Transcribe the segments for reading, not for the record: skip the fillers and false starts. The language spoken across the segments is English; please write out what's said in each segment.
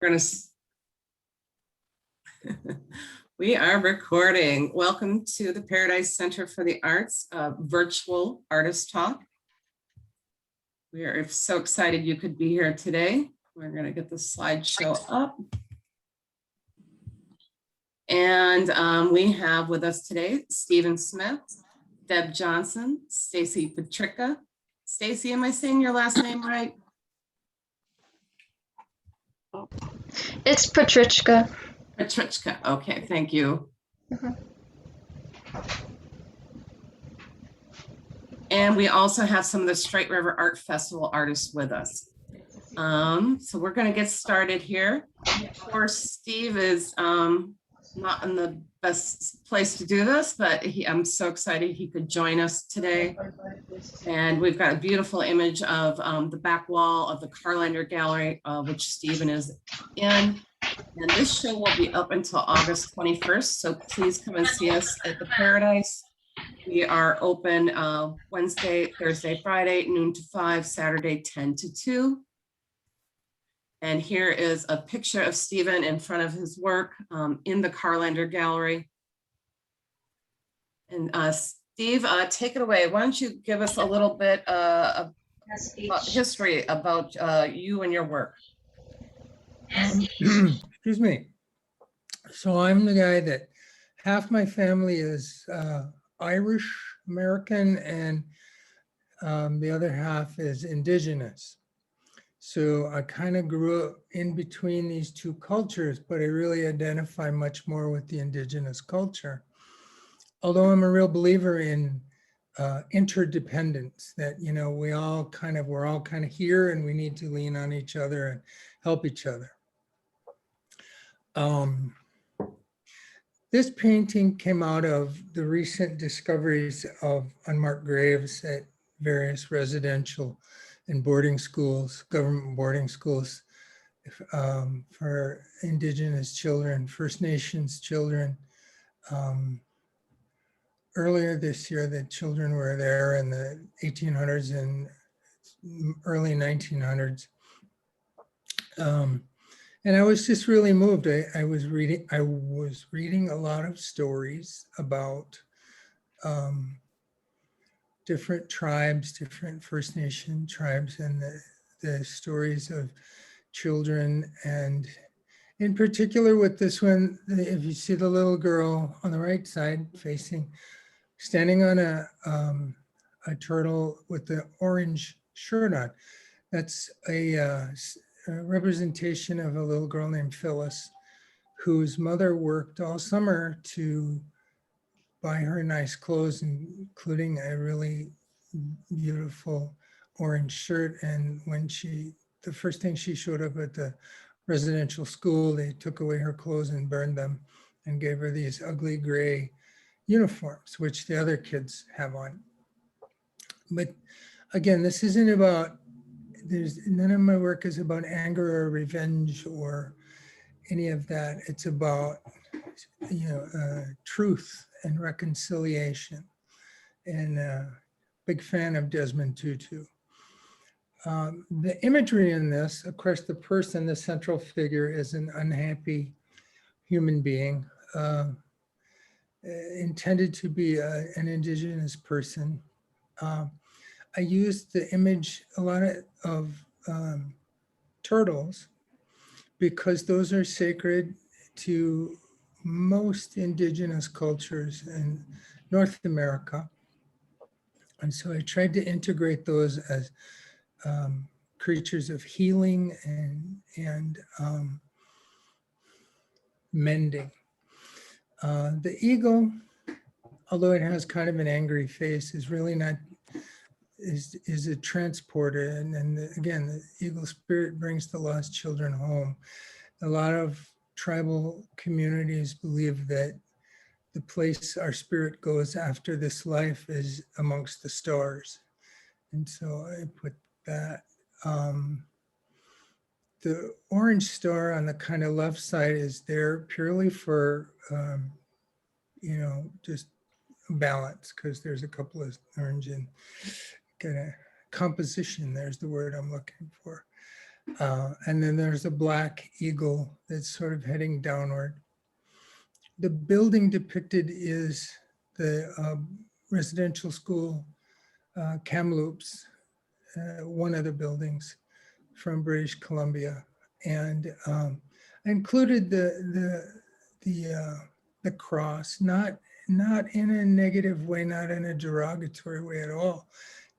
We're gonna we are recording. Welcome to the Paradise Center for the Arts virtual artist talk. We are so excited you could be here today. We're going to get the slideshow up. And we have with us today Stephen Smith, Deb Johnson, Stacie Petricka. Stacie, am I saying your last name right? It's Petricka. Petricka. Okay, thank you. And we also have some of the Straight River Art Festival artists with us. So we're going to get started here. Of course, Steve is not in the best place to do this, but I'm so excited he could join us today. And we've got a beautiful image of the back wall of the Carlander Gallery, which Stephen is in. And this show will be up until August 21st. So please come and see us at the Paradise. We are open Wednesday, Thursday, Friday, noon to 5, Saturday, 10 to 2. And here is a picture of Stephen in front of his work in the Carlander Gallery. And Steve, take it away. Why don't you give us a little bit of history about you and your work? Excuse me. So I'm the guy that half my family is Irish American and the other half is indigenous. So I kind of grew up in between these two cultures, but I really identify much more with the indigenous culture. Although I'm a real believer in interdependence, that, you know, we're all kind of here and we need to lean on each other and help each other. This painting came out of the recent discoveries of unmarked graves at various residential and boarding schools, government boarding schools for Indigenous children, First Nations children. Earlier this year, the children were there in the 1800s and early 1900s. And I was just really moved. I was reading a lot of stories about different tribes, different First Nation tribes, and the stories of children. And in particular with this one, if you see the little girl on the right side standing on a turtle with the orange shirt on, that's a representation of a little girl named Phyllis, whose mother worked all summer to buy her nice clothes, including a really beautiful orange shirt. And when the first thing she showed up at the residential school, they took away her clothes and burned them and gave her these ugly gray uniforms, which the other kids have on. But again, this isn't about, none of my work is about anger or revenge or any of that. It's about, you know, truth and reconciliation. And big fan of Desmond Tutu. The imagery in this, of course, the person, the central figure, is an unhappy human being, intended to be an indigenous person. I used the image, a lot of turtles, because those are sacred to most indigenous cultures in North America. And so I tried to integrate those as creatures of healing and mending. The eagle, although it has kind of an angry face, is really not, is a transporter. And again, the eagle spirit brings the lost children home. A lot of tribal communities believe that the place our spirit goes after this life is amongst the stars. And so I put that. The orange star on the kind of left side is there purely for, you know, just balance, because there's a couple of orange and kind of composition, there's the word I'm looking for. And then there's a black eagle that's sort of heading downward. The building depicted is the residential school, Kamloops, one of the buildings from British Columbia. And I included the cross, not in a negative way, not in a derogatory way at all,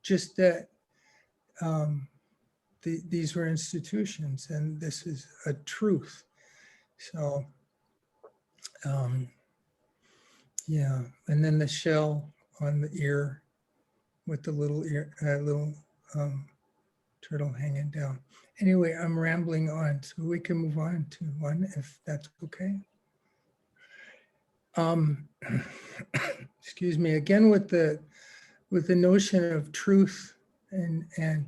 just that these were institutions and this is a truth. So yeah, and then the shell on the ear with the little ear, little turtle hanging down. Anyway, I'm rambling on, so we can move on to one if that's okay. Excuse me, again with the notion of truth and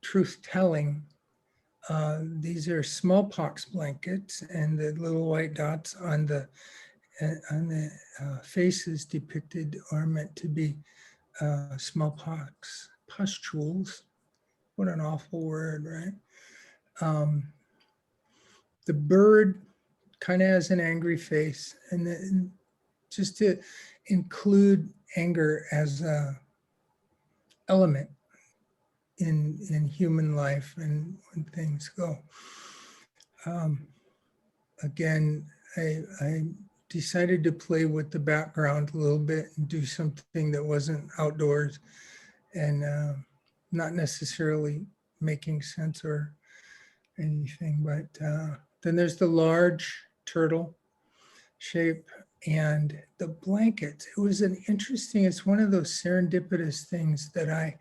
truth telling. These are smallpox blankets, and the little white dots on the faces depicted are meant to be smallpox pustules. What an awful word, right? The bird kind of has an angry face, and then just to include anger as a element in human life and when things go. Again, I decided to play with the background a little bit and do something that wasn't outdoors and not necessarily making sense or anything, but then there's the large turtle shape and the blankets. It was an interesting, it's one of those serendipitous things that I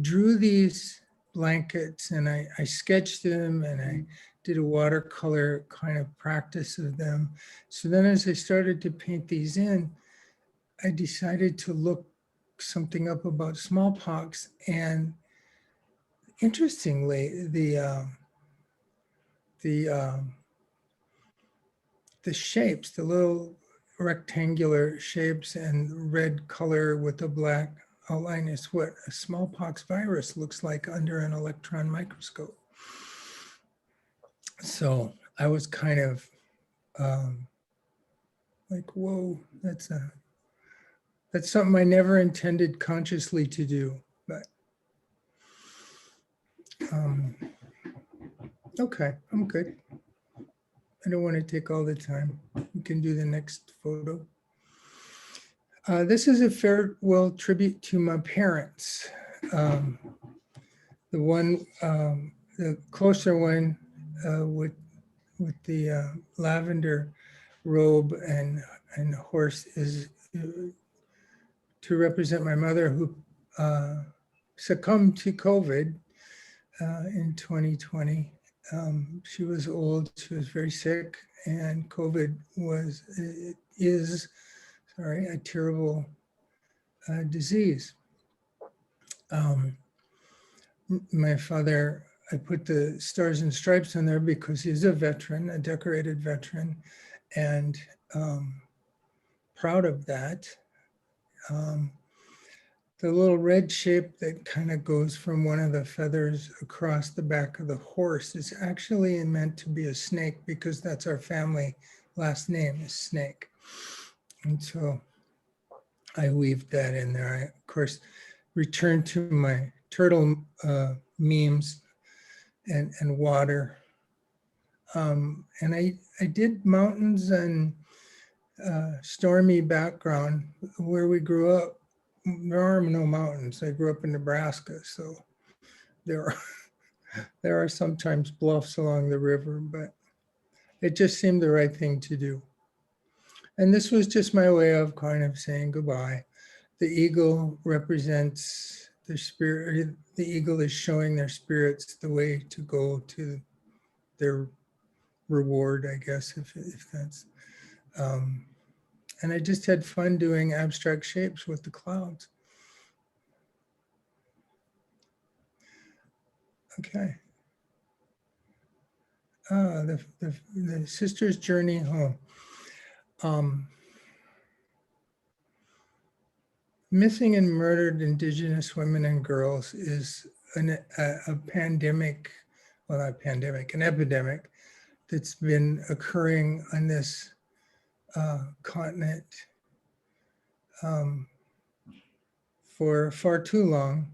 drew these blankets and I sketched them and I did a watercolor kind of practice of them. So then as I started to paint these in, I decided to look something up about smallpox. And interestingly, the shapes, the little rectangular shapes and red color with the black outline is what a smallpox virus looks like under an electron microscope. So I was kind of like, whoa, that's something I never intended consciously to do, but okay, I'm good. I don't want to take all the time. We can do the next photo. This is a farewell tribute to my parents. The one, the closer one with the lavender robe and horse is to represent my mother, who succumbed to COVID in 2020. She was old, she was very sick, and COVID is a terrible disease. My father, I put the stars and stripes on there because he's a veteran, a decorated veteran, and proud of that. The little red shape that kind of goes from one of the feathers across the back of the horse is actually meant to be a snake because that's our family last name is Snake. And so I weaved that in there. I, of course, returned to my turtle memes and water. And I did mountains and stormy background where we grew up. There are no mountains. I grew up in Nebraska, so there are sometimes bluffs along the river, but it just seemed the right thing to do. And this was just my way of kind of saying goodbye. The eagle represents the spirit. The eagle is showing their spirits the way to go to their reward, I guess, if that's. And I just had fun doing abstract shapes with the clouds. Okay. The sister's journey home. Missing and murdered Indigenous women and girls is a pandemic well, not pandemic, an epidemic that's been occurring on this continent for far too long.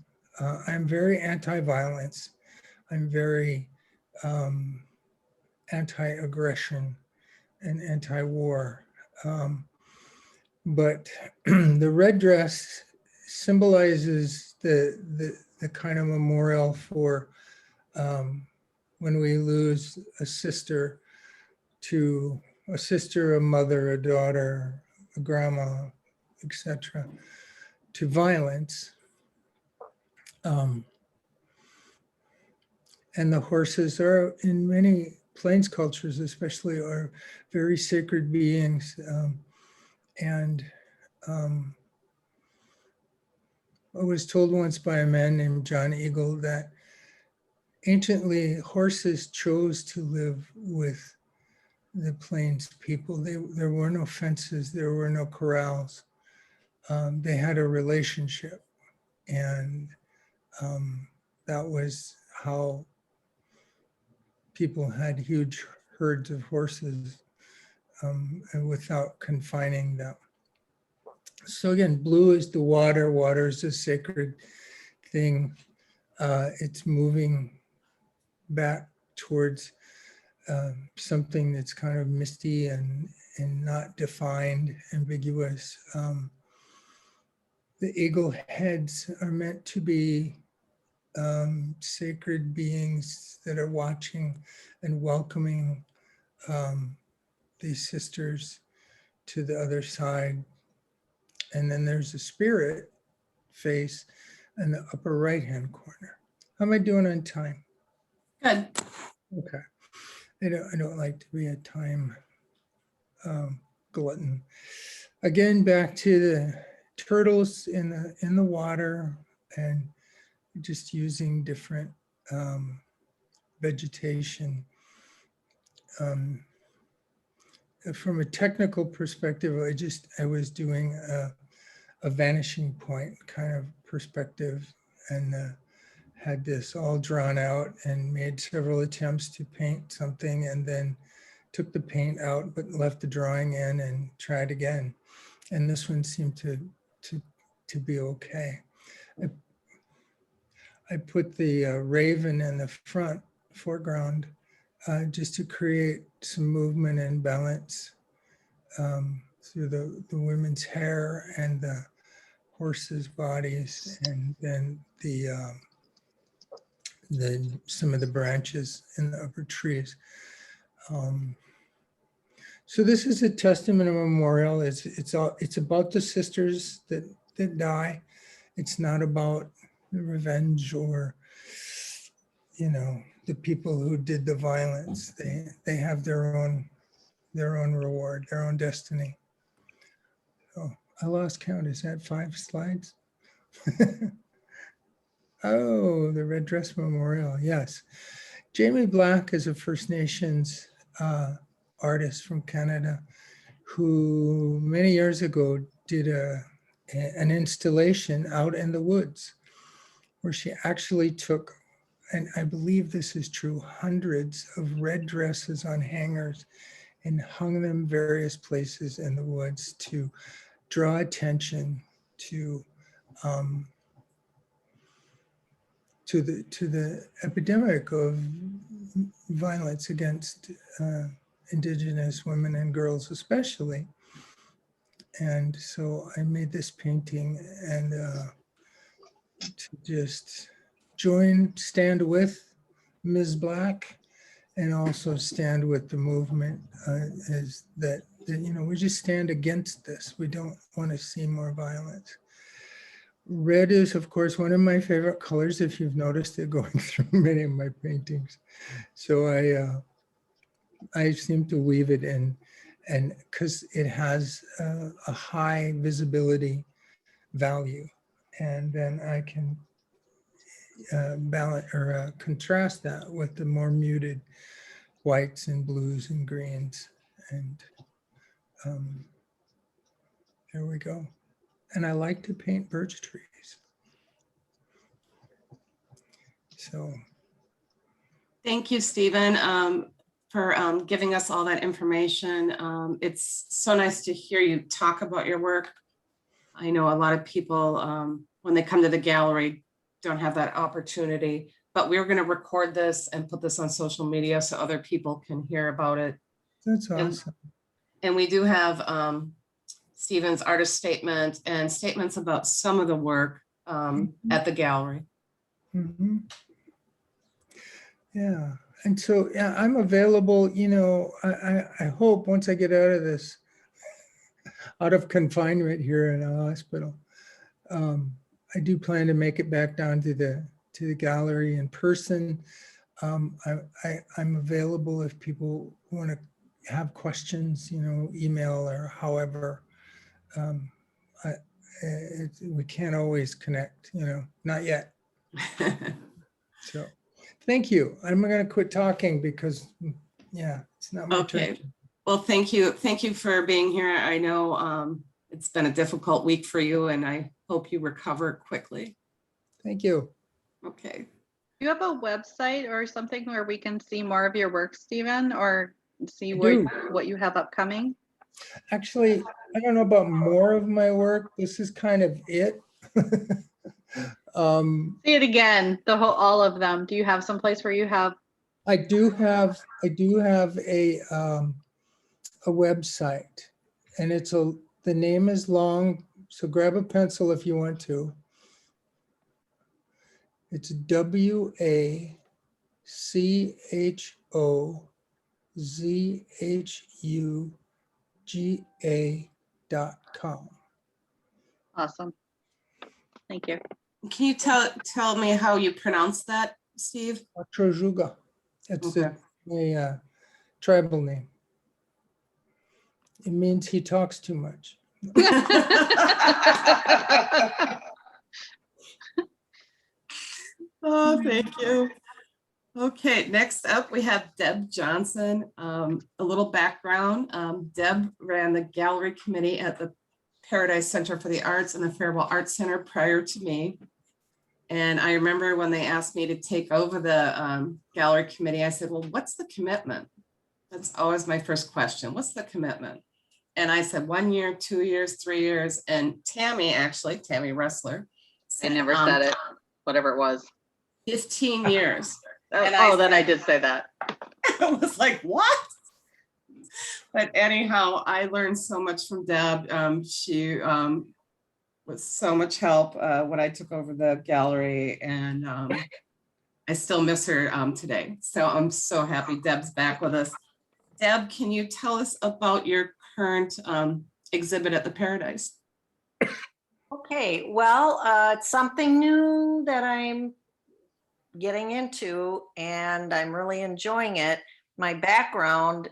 I'm very anti-violence. I'm very anti-aggression and anti-war. But the red dress symbolizes the kind of memorial for when we lose a sister, a mother, a daughter, a grandma, etc., to violence. And the horses are, in many plains cultures especially, are very sacred beings. And I was told once by a man named John Eagle that anciently horses chose to live with the plains people. There were no fences, there were no corrals. They had a relationship, and that was how people had huge herds of horses and without confining them. So again, blue is the water. Water is a sacred thing. It's moving back towards something that's kind of misty and not defined, ambiguous. The eagle heads are meant to be sacred beings that are watching and welcoming these sisters to the other side. And then there's a spirit face in the upper right-hand corner. How am I doing on time? Good. Okay. I don't like to be a time glutton. Again, back to the turtles in the water and just using different vegetation. From a technical perspective, I was doing a vanishing point kind of perspective, and had this all drawn out and made several attempts to paint something, and then took the paint out but left the drawing in and tried again. And this one seemed to be okay. I put the raven in the foreground just to create some movement and balance through the women's hair and the horses' bodies, and then some of the branches in the upper trees. So this is a testament, a memorial. It's about the sisters that die. It's not about the revenge or, the people who did the violence. They have their own reward, their own destiny. Oh, I lost count. Is that 5 slides? Oh, the Red Dress Memorial. Yes. Jamie Black is a First Nations artist from Canada who many years ago did an installation out in the woods where she actually took, and I believe this is true, hundreds of red dresses on hangers and hung them various places in the woods to draw attention to the epidemic of violence against Indigenous women and girls especially. And so I made this painting and to just stand with Ms. Black and also stand with the movement is that we just stand against this. We don't want to see more violence. Red is, of course, one of my favorite colors, if you've noticed it going through many of my paintings. So I seem to weave it in, and because it has a high visibility value, and then I can balance or contrast that with the more muted whites and blues and greens, and there we go. And I like to paint birch trees. So Thank you, Stephen, for giving us all that information. It's so nice to hear you talk about your work. I know a lot of people, when they come to the gallery, don't have that opportunity, but we're going to record this and put this on social media so other people can hear about it. That's And- awesome. And we do have Stephen's artist statement and statements about some of the work at the gallery. Mhm. Yeah, and so, yeah, I'm available, I hope once I get out of this, out of confinement here in a hospital, I do plan to make it back down to the gallery in person. I'm available if people want to have questions, email or however. I, we can't always connect, not yet. So, thank you. I'm going to quit talking because, yeah, it's not my turn. Okay. Well, thank you. Thank you for being here. I know it's been a difficult week for you, and I hope you recover quickly. Thank you. Okay. Do you have a website or something where we can see more of your work, Stephen, or see I what, do. what you have upcoming? Actually, I don't know about more of my work. This is kind of it. See it again, all of them. Do you have some place where you have? I do have a website, and the name is long, so grab a pencil if you want to. It's WACHOZHUGA.com. Awesome. Thank you. Can you tell me how you pronounce that, Steve? Wachojuga. It's Okay. a tribal name. It means he talks too much. Oh, thank you. Okay, next up we have Deb Johnson. A little background. Deb ran the gallery committee at the Paradise Center for the Arts and the Faribault Arts Center prior to me. And I remember when they asked me to take over the gallery committee, I said, well, what's the commitment? That's always my first question. What's the commitment? And I said 1 year, 2 years, 3 years. And Tammy Wrestler. I never said it, whatever it was. 15 years. Then I did say that. I was like, what? But anyhow, I learned so much from Deb. She was so much help when I took over the gallery, and I still miss her today. So I'm so happy Deb's back with us. Deb, can you tell us about your current exhibit at the Paradise? Okay, well, it's something new that I'm getting into, and I'm really enjoying it. My background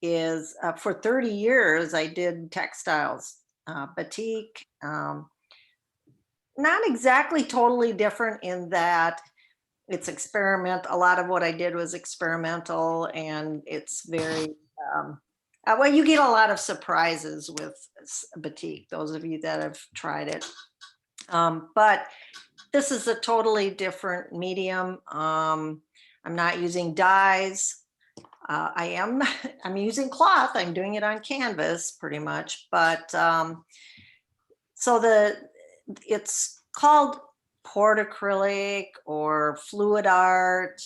is for 30 years, I did textiles, batik, not exactly totally different in that it's a lot of what I did was experimental, and it's very, well, you get a lot of surprises with batik, those of you that have tried it. But this is a totally different medium. I'm not using dyes. I'm using cloth. I'm doing it on canvas pretty much, but so it's called poured acrylic or fluid art.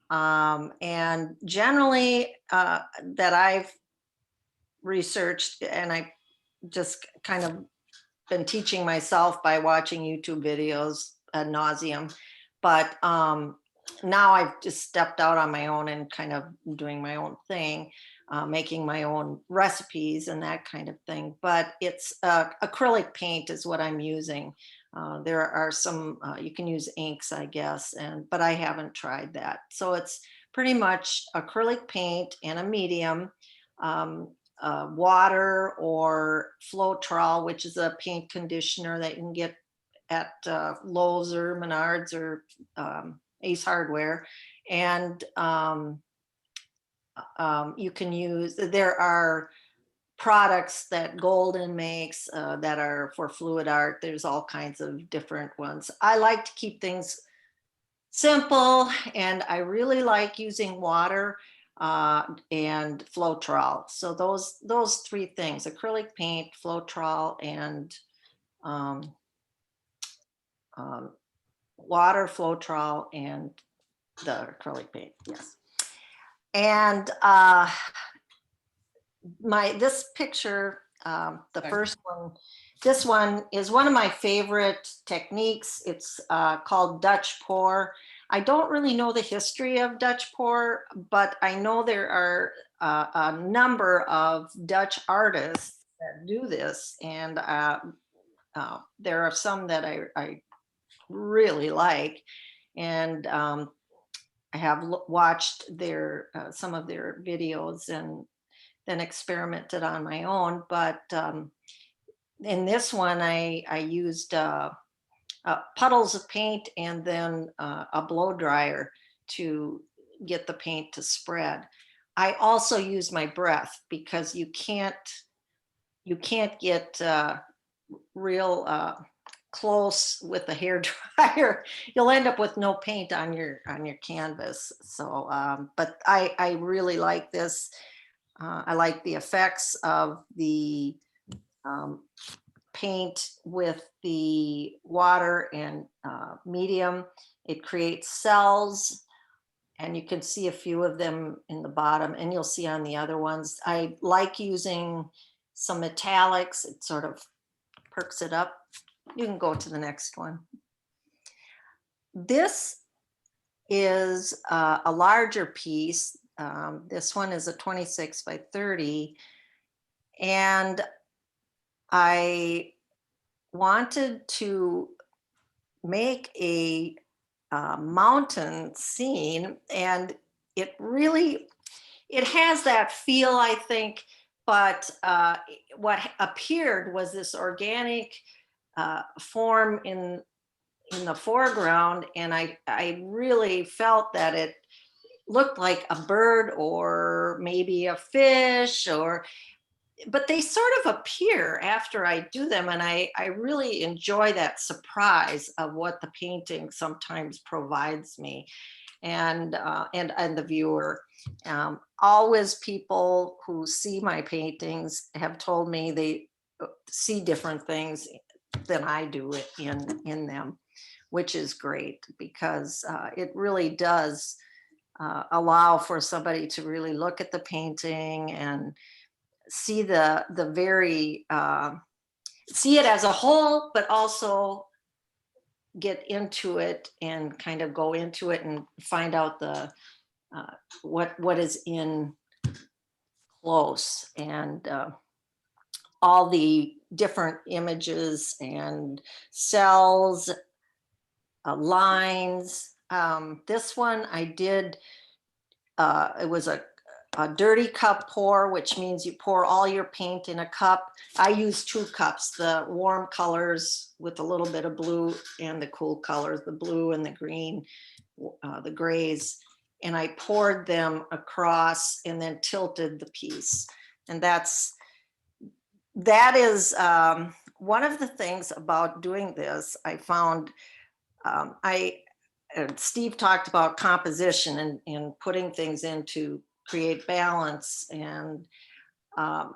And generally that I've researched, and I just kind of been teaching myself by watching YouTube videos ad nauseum, but now I've just stepped out on my own and kind of doing my own thing, making my own recipes and that kind of thing. But it's acrylic paint is what I'm using. There are some, you can use inks, I guess, but I haven't tried that. So it's pretty much acrylic paint and a medium, water or Floetrol, which is a paint conditioner that you can get at Lowe's or Menards or Ace Hardware. And you can use, there are products that Golden makes that are for fluid art. There's all kinds of different ones. I like to keep things simple, and I really like using water and Floetrol. So those three things: acrylic paint, Floetrol, and water, Floetrol, and the acrylic paint. Yes. And this picture, the first one, this one is one of my favorite techniques. It's called Dutch pour. I don't really know the history of Dutch pour, but I know there are a number of Dutch artists that do this, and there are some that I really like, and I have watched their some of their videos and then experimented on my own. But in this one, I used puddles of paint and then a blow dryer to get the paint to spread. I also use my breath because you can't get real close with the hair dryer. You'll end up with no paint on your canvas. So, but I really like this. I like the effects of the paint with the water and medium. It creates cells, and you can see a few of them in the bottom, and you'll see on the other ones. I like using some metallics. It sort of perks it up. You can go to the next one. This is a larger piece. This one is a 26 by 30. And I wanted to make a mountain scene, and it has that feel, I think, but what appeared was this organic form in the foreground, and I really felt that it looked like a bird or maybe a fish, but they sort of appear after I do them, and I really enjoy that surprise of what the painting sometimes provides me, and the viewer. Always people who see my paintings have told me they see different things than I do in them, which is great, because it really does allow for somebody to really look at the painting and see the very see it as a whole, but also get into it and kind of go into it and find out the what is in close, and all the different images and cells, lines. This one I did, it was a dirty cup pour, which means you pour all your paint in a cup. I use 2 cups, the warm colors with a little bit of blue, and the cool colors, the blue and the green, the grays. And I poured them across and then tilted the piece. And that is one of the things about doing this. I found Steve talked about composition and putting things in to create balance. And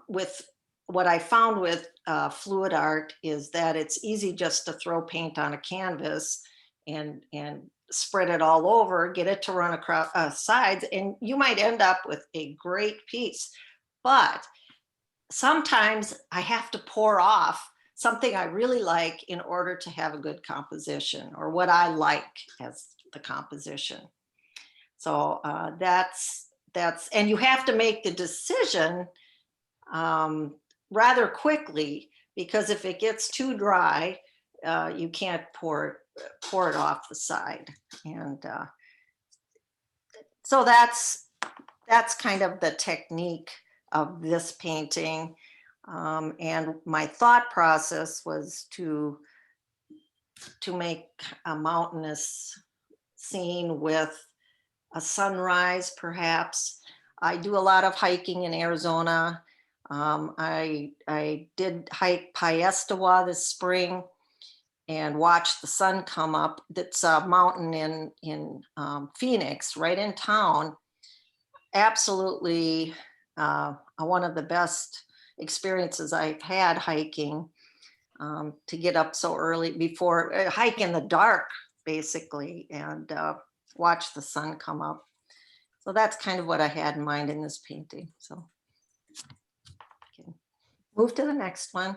with what I found with fluid art is that it's easy just to throw paint on a canvas and spread it all over, get it to run across sides, and you might end up with a great piece. But sometimes I have to pour off something I really like in order to have a good composition, or what I like as the composition. So and you have to make the decision rather quickly, because if it gets too dry, you can't pour it off the side. And so that's kind of the technique of this painting. And my thought process was to make a mountainous scene with a sunrise, perhaps. I do a lot of hiking in Arizona. I did hike Piestewa this spring, and watch the sun come up. That's a mountain in Phoenix, right in town. Absolutely one of the best experiences I've had hiking, to get up so early before hike in the dark, basically, and watch the sun come up. So that's kind of what I had in mind in this painting. So okay. Move to the next one.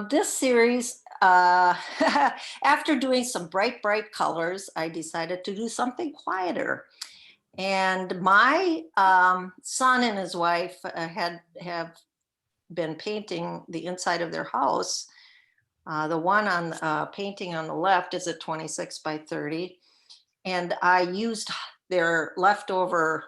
This series, after doing some bright colors, I decided to do something quieter. And my son and his wife have been painting the inside of their house. The one on painting on the left is a 26 by 30. And I used their leftover,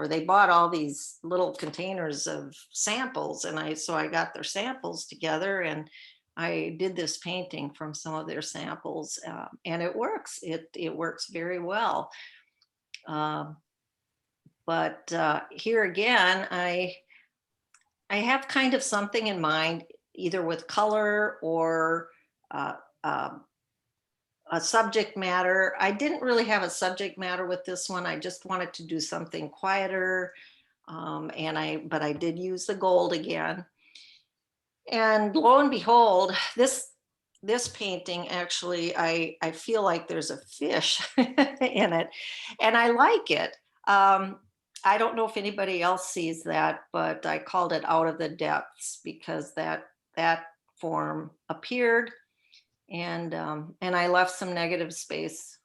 they bought all these little containers of samples, and so I got their samples together and I did this painting from some of their samples, and it works. It works very well. But here again, I have kind of something in mind, either with color or a subject matter. I didn't really have a subject matter with this one. I just wanted to do something quieter. But I did use the gold again. And lo and behold, this painting, actually, I feel like there's a fish in it, and I like it. I don't know if anybody else sees that, but I called it Out of the Depths because that form appeared. And I left some negative space.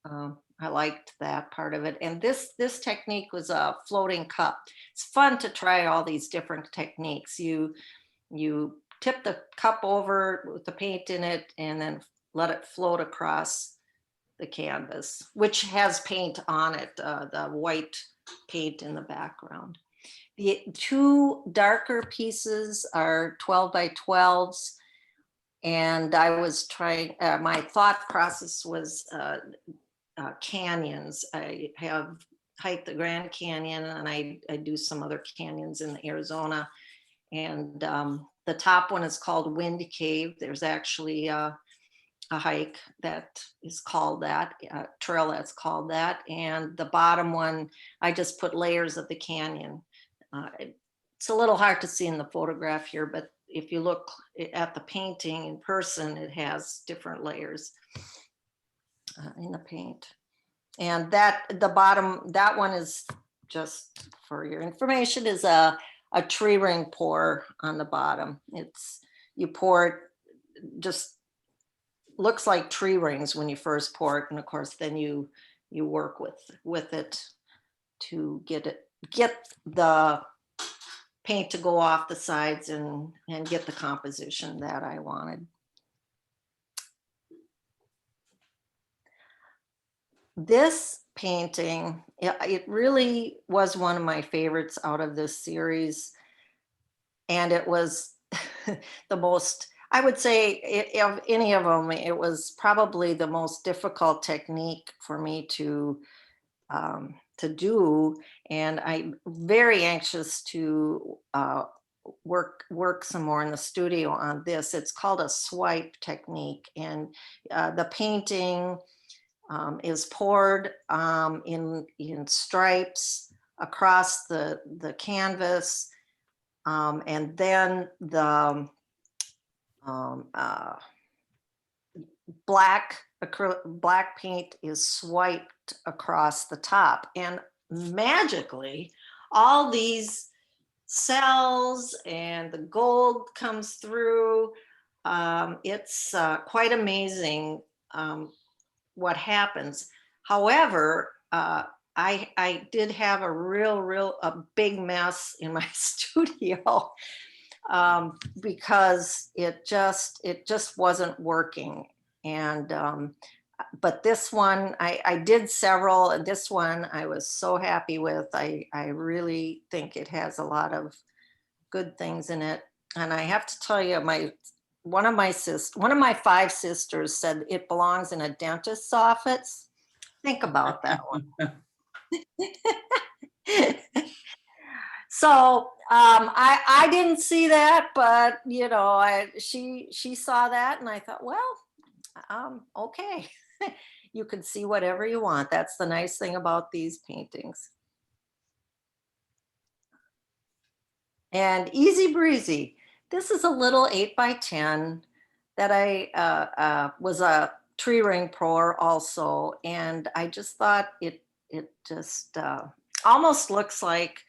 I liked that part of it. And this technique was a floating cup. It's fun to try all these different techniques. You tip the cup over with the paint in it and then let it float across the canvas, which has paint on it, the white paint in the background. The two darker pieces are 12 by 12s. And I was trying, my thought process was canyons. I have hiked the Grand Canyon, and I do some other canyons in Arizona. And the top one is called Wind Cave. There's actually a hike that is called that, a trail that's called that. And the bottom one, I just put layers of the canyon. It's a little hard to see in the photograph here, but if you look at the painting in person, it has different layers in the paint. And the bottom, that one is, just for your information, is a tree ring pour on the bottom. You pour it, just looks like tree rings when you first pour it. And of course, then you work with it to get the paint to go off the sides and get the composition that I wanted. This painting, it really was one of my favorites out of this series. And it was the most, I would say, of any of them, it was probably the most difficult technique for me to do, and I'm very anxious to work some more in the studio on this. It's called a swipe technique, and the painting is poured in stripes across the canvas, and then the black paint is swiped across the top, and magically all these cells and the gold comes through. It's quite amazing what happens. However, I did have a big mess in my studio because it just wasn't working. And but this one, I did several, and this one I was so happy with. I really think it has a lot of good things in it. And I have to tell you, one of my 5 sisters said it belongs in a dentist's office. Think about that one. So I didn't see that, but she saw that, and I thought, well, okay. You can see whatever you want. That's the nice thing about these paintings. And easy breezy. This is a little 8x10 that I was a tree ring pour also. And I just thought it just almost looks like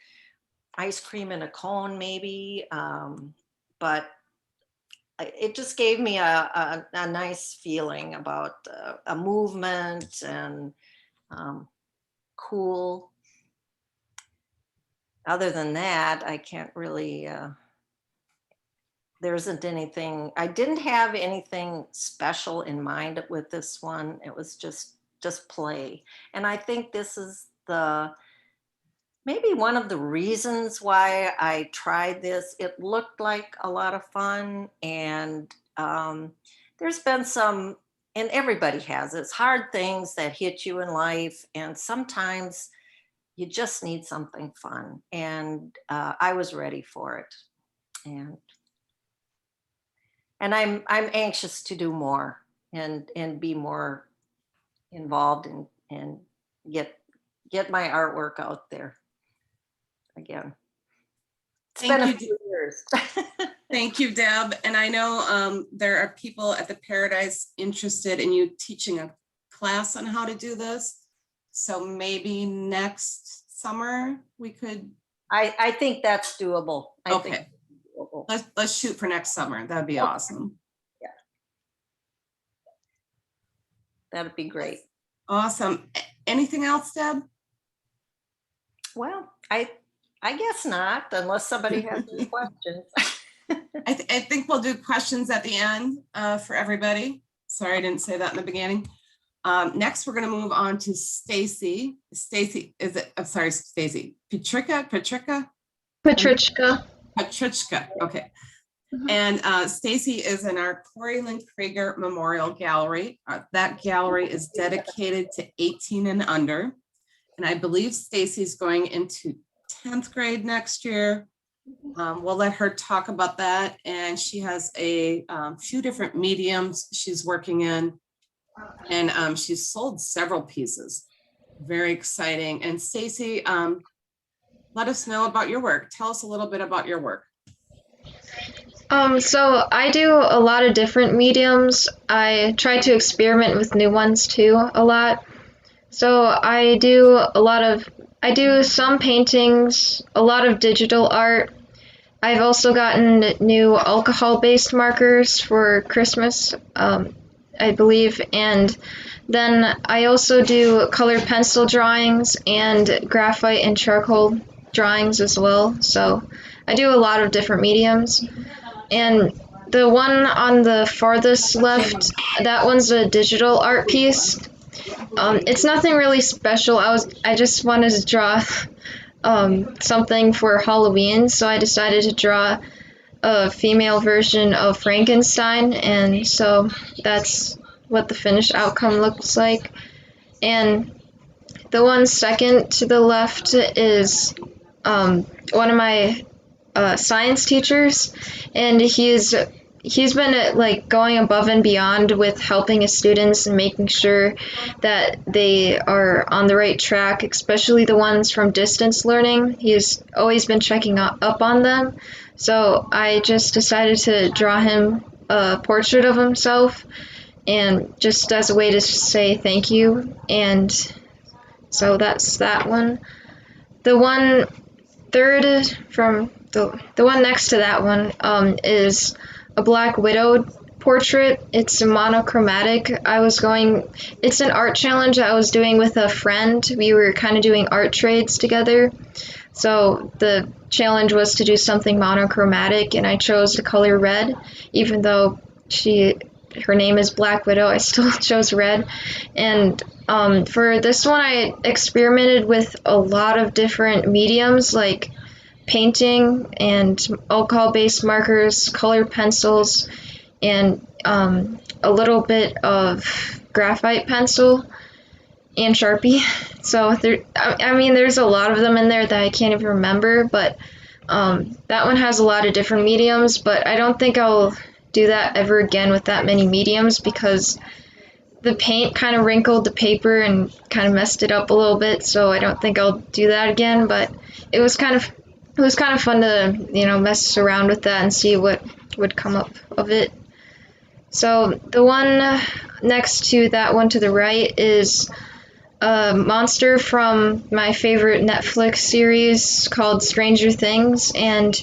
ice cream in a cone maybe. But it just gave me a nice feeling about a movement and cool. Other than that, I can't really, there isn't anything, I didn't have anything special in mind with this one. It was just play. And I think this is maybe one of the reasons why I tried this. It looked like a lot of fun, and there's been some, and everybody has this, hard things that hit you in life, and sometimes you just need something fun. And I was ready for it, and I'm anxious to do more and be more involved and get my artwork out there again. It's Thank been a you, few years. Thank you, Deb. And I know there are people at the Paradise interested in you teaching a class on how to do this. So maybe next summer we could. I think that's doable. I think Okay, it's doable. let's shoot for next summer. That'd be awesome. Yeah, that'd be great. Awesome. Anything else, Deb? Well, I guess not, unless somebody has any questions. I think we'll do questions at the end for everybody. Sorry, I didn't say that in the beginning. Next, we're going to move on to Stacie. Stacie, is it? I'm sorry, Stacie. Petricka. Petricka. Petricka. Okay. And Stacie is in our Corey Lynn Krieger Memorial Gallery. That gallery is dedicated to 18 and under. And I believe Stacie's going into 10th grade next year. We'll let her talk about that. And she has a few different mediums she's working in. And she's sold several pieces. Very exciting. And Stacie, let us know about your work. Tell us a little bit about your work. So I do a lot of different mediums. I try to experiment with new ones too a lot. So I do some paintings, a lot of digital art. I've also gotten new alcohol-based markers for Christmas, I believe, and then I also do colored pencil drawings and graphite and charcoal drawings as well. So I do a lot of different mediums. And the one on the farthest left, that one's a digital art piece. It's nothing really special. I just wanted to draw something for Halloween, so I decided to draw a female version of Frankenstein, and so that's what the finished outcome looks like. And the one second to the left is one of my science teachers, and he's been like going above and beyond with helping his students and making sure that they are on the right track, especially the ones from distance learning. He's always been checking up on them. So I just decided to draw him a portrait of himself, and just as a way to say thank you. And so that's that one. The one third from the one next to that one is a Black Widow portrait. It's monochromatic. It's an art challenge I was doing with a friend. We were kind of doing art trades together. So the challenge was to do something monochromatic, and I chose the color red. Even though her name is Black Widow, I still chose red. And for this one, I experimented with a lot of different mediums, like painting and alcohol-based markers, colored pencils, and a little bit of graphite pencil and Sharpie. So there's a lot of them in there that I can't even remember, but that one has a lot of different mediums, but I don't think I'll do that ever again with that many mediums, because the paint kind of wrinkled the paper and kind of messed it up a little bit, so I don't think I'll do that again, but it was kind of fun to, mess around with that and see what would come up of it. So the one next to that one to the right is a monster from my favorite Netflix series called Stranger Things, and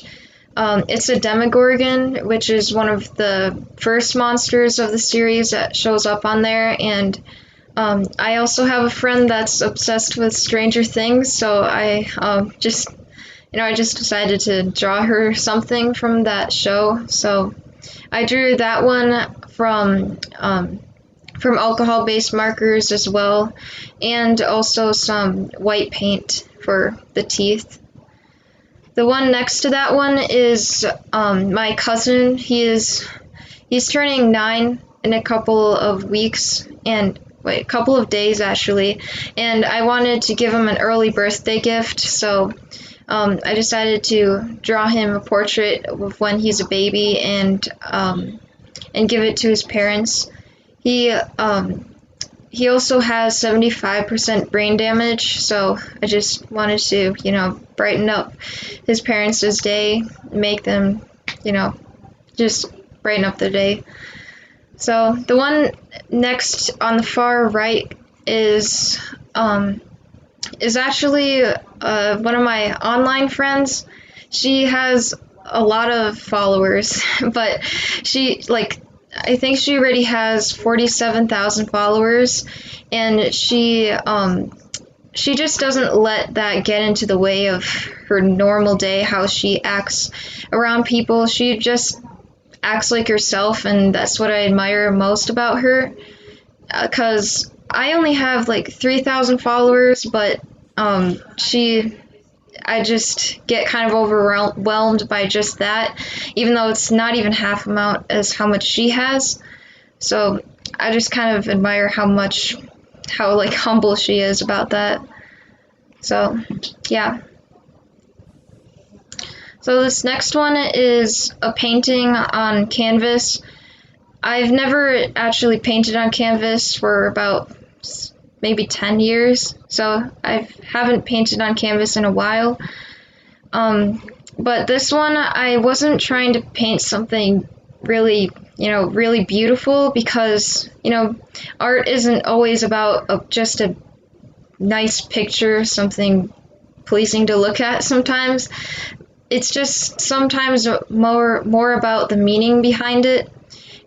it's a Demogorgon, which is one of the first monsters of the series that shows up on there. And I also have a friend that's obsessed with Stranger Things, so I just decided to draw her something from that show. So I drew that one from alcohol-based markers as well, and also some white paint for the teeth. The one next to that one is my cousin. He's turning 9 in a couple of weeks, and a couple of days actually, and I wanted to give him an early birthday gift, so I decided to draw him a portrait of when he's a baby and give it to his parents. He also has 75% brain damage, so I just wanted to, brighten up his parents' day, make them, just brighten up their day. So the one next on the far right is actually one of my online friends. She has a lot of followers, but I think she already has 47,000 followers, and she just doesn't let that get into the way of her normal day, how she acts around people. She just acts like herself, and that's what I admire most about her, because I only have 3,000 followers, but I just get kind of overwhelmed by just that, even though it's not even half amount as how much she has. So I just kind of admire how humble she is about that. So yeah. So this next one is a painting on canvas. I've never actually painted on canvas for about maybe 10 years, so I haven't painted on canvas in a while. But this one, I wasn't trying to paint something really, really beautiful, because, art isn't always about just a nice picture, something pleasing to look at sometimes. It's just sometimes more about the meaning behind it.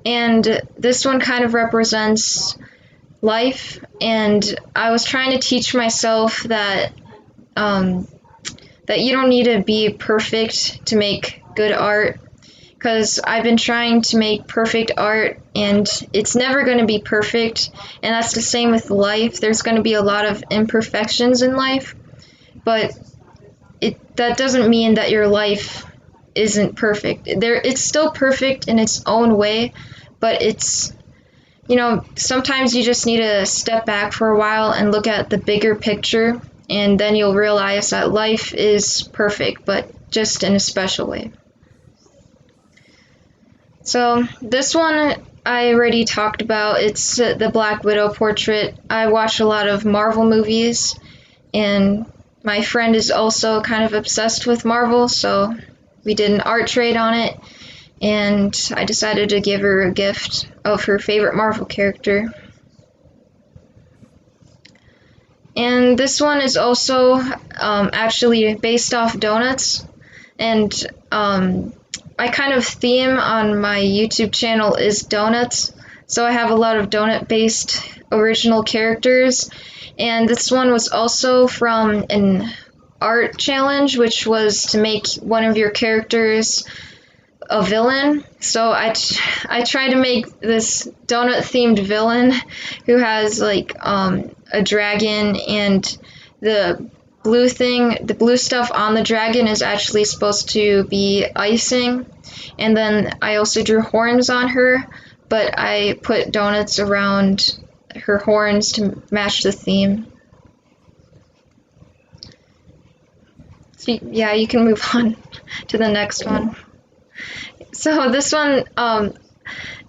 And this one kind of represents life, and I was trying to teach myself that that you don't need to be perfect to make good art, because I've been trying to make perfect art and it's never going to be perfect, and that's the same with life. There's going to be a lot of imperfections in life, but that doesn't mean that your life isn't perfect. It's still perfect in its own way, but it's, sometimes you just need to step back for a while and look at the bigger picture, and then you'll realize that life is perfect, but just in a special way. So this one I already talked about. It's the Black Widow portrait. I watch a lot of Marvel movies, and my friend is also kind of obsessed with Marvel, so we did an art trade on it, and I decided to give her a gift of her favorite Marvel character. And this one is also actually based off donuts, and I kind of theme on my YouTube channel is donuts, so I have a lot of donut-based original characters, and this one was also from an art challenge, which was to make one of your characters a villain. So I tried to make this donut-themed villain who has a dragon, and the blue stuff on the dragon is actually supposed to be icing. And then I also drew horns on her, but I put donuts around her horns to match the theme. So yeah, you can move on to the next one. So this one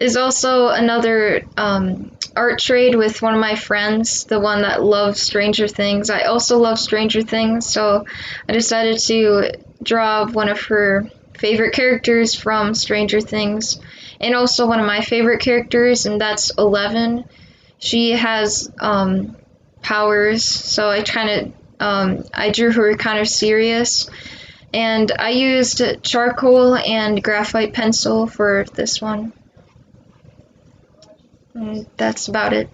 is also another art trade with one of my friends, the one that loves Stranger Things. I also love Stranger Things, so I decided to draw one of her favorite characters from Stranger Things, and also one of my favorite characters, and that's 11. She has powers, so I drew her kind of serious, and I used charcoal and graphite pencil for this one. And that's about it.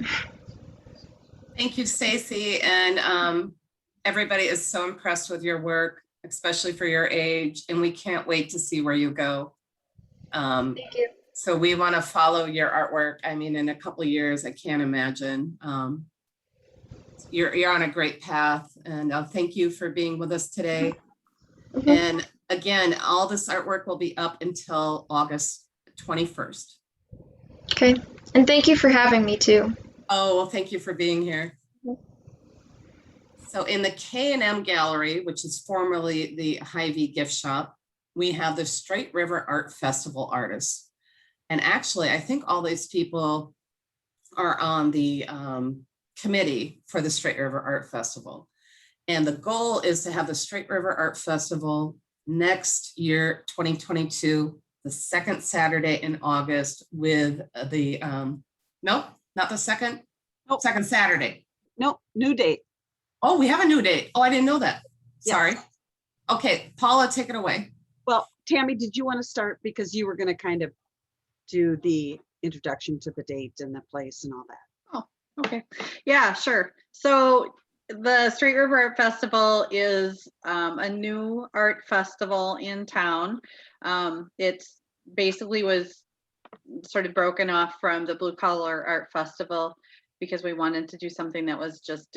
Thank you, Stacie. And everybody is so impressed with your work, especially for your age. And we can't wait to see where you go. Thank you. So we want to follow your artwork. I mean, in a couple of years, I can't imagine. You're on a great path. And thank you for being with us today. Mhm. And again, all this artwork will be up until August 21st. Okay. And thank you for having me too. Oh, well, thank you for being here. So in the K&M Gallery, which is formerly the Hy-Vee gift shop, we have the Straight River Art Festival artists. And actually, I think all these people are on the committee for the Straight River Art Festival. And the goal is to have the Straight River Art Festival next year, 2022, the second Saturday in August with the, no, not the second, Nope. second Saturday. No, new date. Oh, we have a new date. Oh, I didn't know that. Yes. Sorry. Okay, Paula, take it away. Well, Tammy, did you want to start because you were going to kind of do the introduction to the date and the place and all that? Okay, yeah, sure. So the Straight River Art Festival is a new art festival in town. It's basically was sort of broken off from the Blue Collar Art Festival because we wanted to do something that was just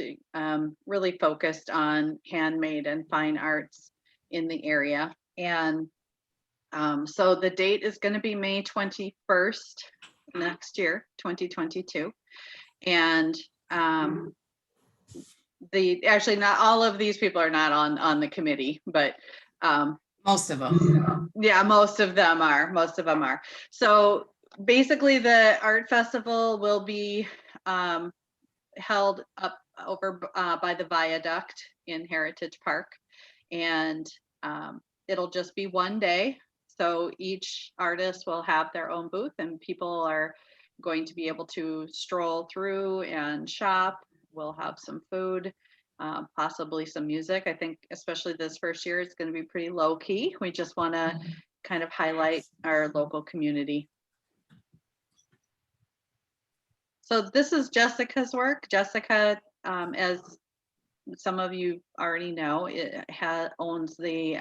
really focused on handmade and fine arts in the area. And so the date is going to be May 21st next year, 2022. And actually not all of these people are not on the committee, but Most of them. yeah, most of them are. So basically the art festival will be held up over by the viaduct in Heritage Park, and it'll just be one day. So each artist will have their own booth, and people are going to be able to stroll through and shop. We'll have some food, possibly some music. I think especially this first year, it's going to be pretty low key. We just want to kind of highlight our local community. So this is Jessica's work. Jessica, as some of you already know, owns the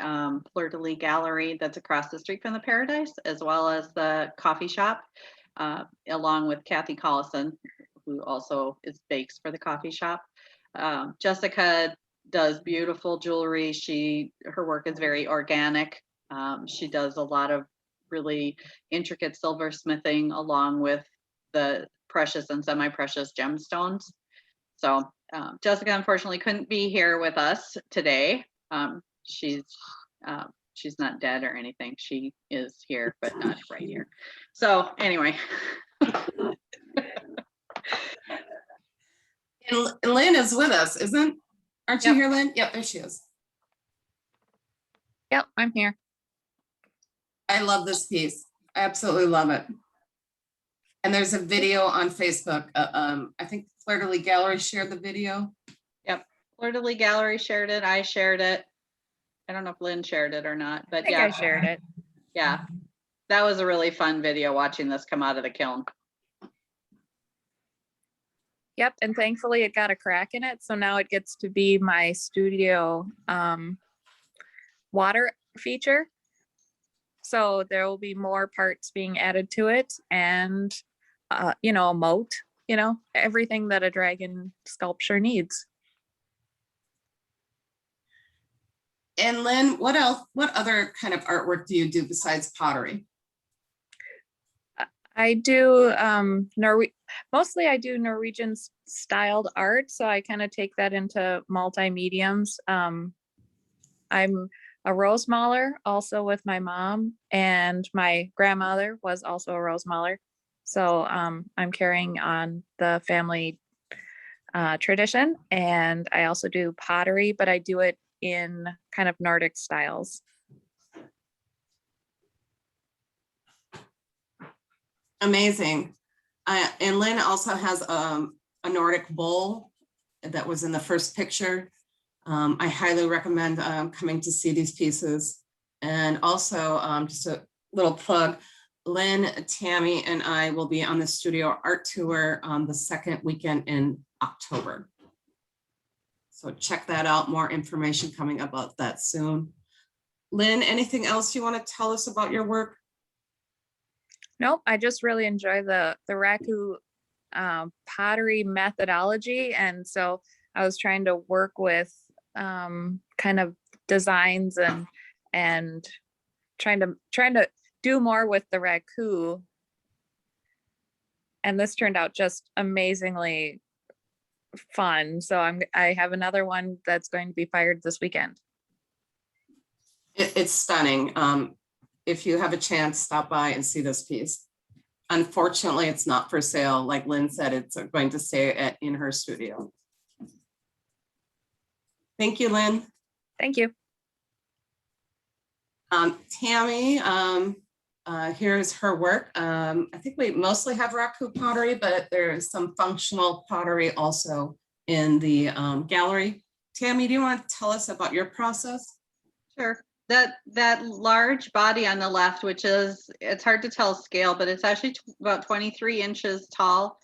Fleur de Lis Gallery that's across the street from the Paradise, as well as the coffee shop, along with Kathy Collison, who also bakes for the coffee shop. Jessica does beautiful jewelry. Her work is very organic. She does a lot of really intricate silversmithing along with the precious and semi-precious gemstones. So Jessica unfortunately couldn't be here with us today. She's not dead or anything. She is here, but not right here. So anyway. And Lynn is with us, aren't you Yep. here, Lynn? Yep, there she is. Yep, I'm here. I love this piece. I absolutely love it. And there's a video on Facebook. I think Fleur de Lis Gallery shared the video. Fleur de Lis Gallery shared it. I shared it. I don't know if Lynn shared it or not, I but think yeah. I shared it. Yeah. That was a really fun video watching this come out of the kiln. Yep, and thankfully it got a crack in it, so now it gets to be my studio water feature. So there will be more parts being added to it, and a moat, everything that a dragon sculpture needs. And Lynn, what other kind of artwork do you do besides pottery? I do mostly I do Norwegian styled art, so I kind of take that into multi-mediums. I'm a rose mauler also with my mom, and my grandmother was also a rose mauler. So I'm carrying on the family tradition, and I also do pottery, but I do it in kind of Nordic styles. Amazing. And Lynn also has a Nordic bowl that was in the first picture. I highly recommend coming to see these pieces. And also just a little plug, Lynn, Tammy, and I will be on the studio art tour on the second weekend in October. So check that out. More information coming about that soon. Lynn, anything else you want to tell us about your work? Nope, I just really enjoy the raku pottery methodology, and so I was trying to work with kind of designs and trying to do more with the raku, and this turned out just amazingly fun. So I have another one that's going to be fired this weekend. It's stunning. If you have a chance, stop by and see this piece. Unfortunately, it's not for sale. Like Lynn said, it's going to stay in her studio. Thank you, Lynn. Thank you. Tammy, here's her work. I think we mostly have raku pottery, but there is some functional pottery also in the gallery. Tammy, do you want to tell us about your process? Sure. That large body on the left, which is, it's hard to tell scale, but it's actually about 23 inches tall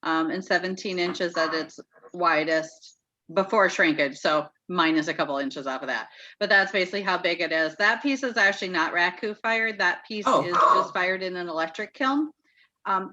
and 17 inches at its widest before shrinkage. So minus a couple inches off of that. But that's basically how big it is. That piece is actually not raku fired. That piece is just fired in an electric kiln.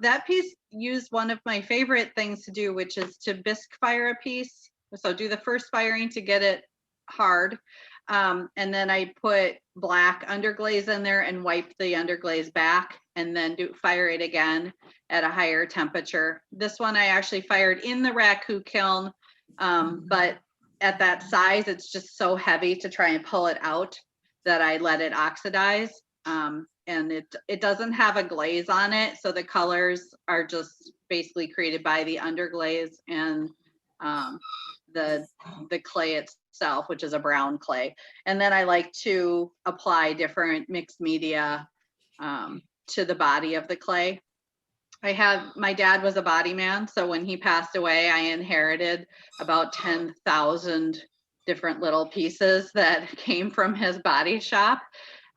That piece used one of my favorite things to do, which is to bisque fire a piece. So do the first firing to get it hard. And then I put black underglaze in there and wipe the underglaze back, and then fire it again at a higher temperature. This one I actually fired in the raku kiln, but at that size, it's just so heavy to try and pull it out that I let it oxidize. And it doesn't have a glaze on it, so the colors are just basically created by the underglaze and the clay itself, which is a brown clay. And then I like to apply different mixed media to the body of the clay. My dad was a body man, so when he passed away, I inherited about 10,000 different little pieces that came from his body shop.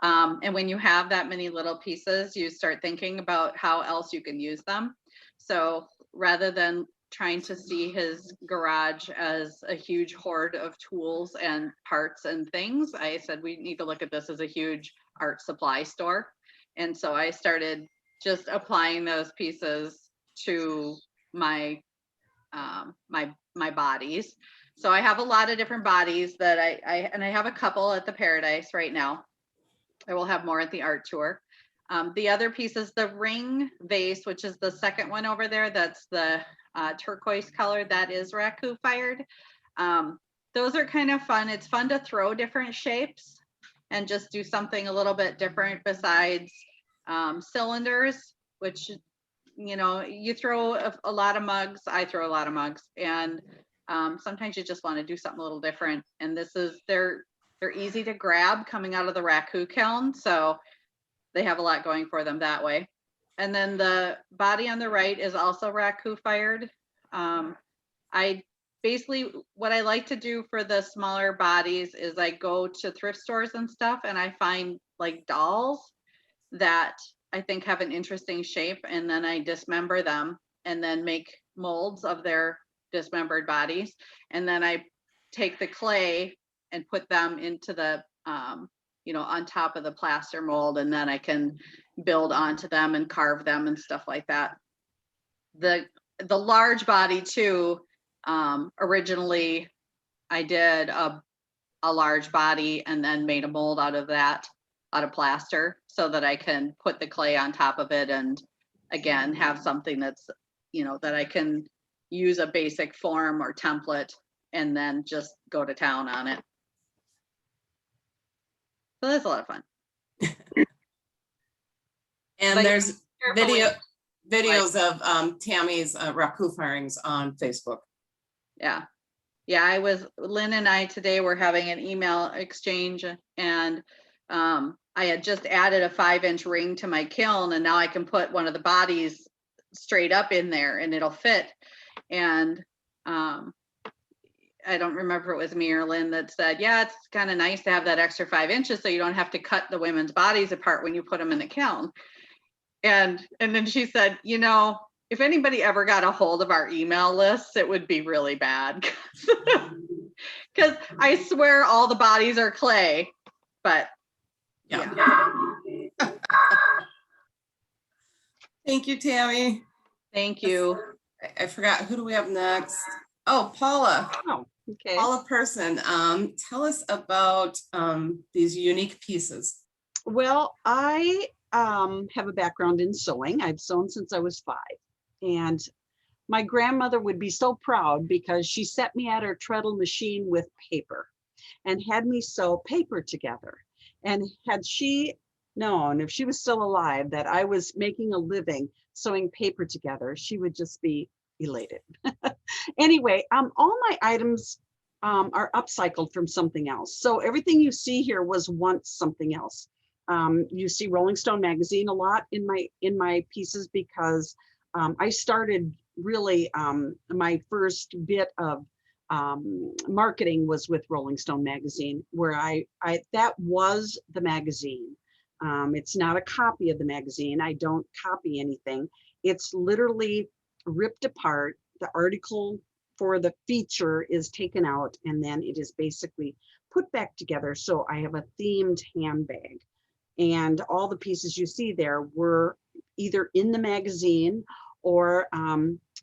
And when you have that many little pieces, you start thinking about how else you can use them. So rather than trying to see his garage as a huge hoard of tools and parts and things, I said, we need to look at this as a huge art supply store. And so I started just applying those pieces to my my bodies. So I have a lot of different bodies that I have a couple at the Paradise right now. I will have more at the art tour. The other piece is the ring vase, which is the second one over there. That's the turquoise color. That is raku fired. Those are kind of fun. It's fun to throw different shapes and just do something a little bit different besides cylinders, which, you know, you throw a lot of mugs. I throw a lot of mugs, and sometimes you just want to do something a little different. And this is, they're easy to grab coming out of the raku kiln, so they have a lot going for them that way. And then the body on the right is also raku fired. I basically, what I like to do for the smaller bodies is I go to thrift stores and stuff, and I find like dolls that I think have an interesting shape, and then I dismember them and then make molds of their dismembered bodies. And then I take the clay and put them into the you know, on top of the plaster mold, and then I can build onto them and carve them and stuff like that. The large body too, originally I did a large body and then made a mold out of that, out of plaster, so that I can put the clay on top of it and again have something that's, you know, that I can use a basic form or template and then just go to town on it. So that's a lot of fun. And But there's carefully. videos of Tammy's raccoon firings on Facebook. Yeah. Yeah, Lynn and I today were having an email exchange, and I had just added a 5-inch ring to my kiln, and now I can put one of the bodies straight up in there and it'll fit. And I don't remember if it was me or Lynn that said, yeah, it's kind of nice to have that extra 5 inches so you don't have to cut the women's bodies apart when you put them in the kiln. And then she said, you know, if anybody ever got a hold of our email lists, it would be really bad. Because I swear all the bodies are clay, but yeah. Thank you, Tammy. Thank you. I forgot, who do we have next? Oh, Paula. Oh, okay. Paula Person, tell us about these unique pieces. Well, I have a background in sewing. I've sewn since I was 5. And my grandmother would be so proud because she set me at her treadle machine with paper and had me sew paper together. And had she known, if she was still alive, that I was making a living sewing paper together, she would just be elated. Anyway, all my items are upcycled from something else. So everything you see here was once something else. You see Rolling Stone magazine a lot in my pieces because I started really, my first bit of marketing was with Rolling Stone magazine, where that was the magazine. It's not a copy of the magazine. I don't copy anything. It's literally ripped apart. The article for the feature is taken out, and then it is basically put back together. So I have a themed handbag, and all the pieces you see there were either in the magazine or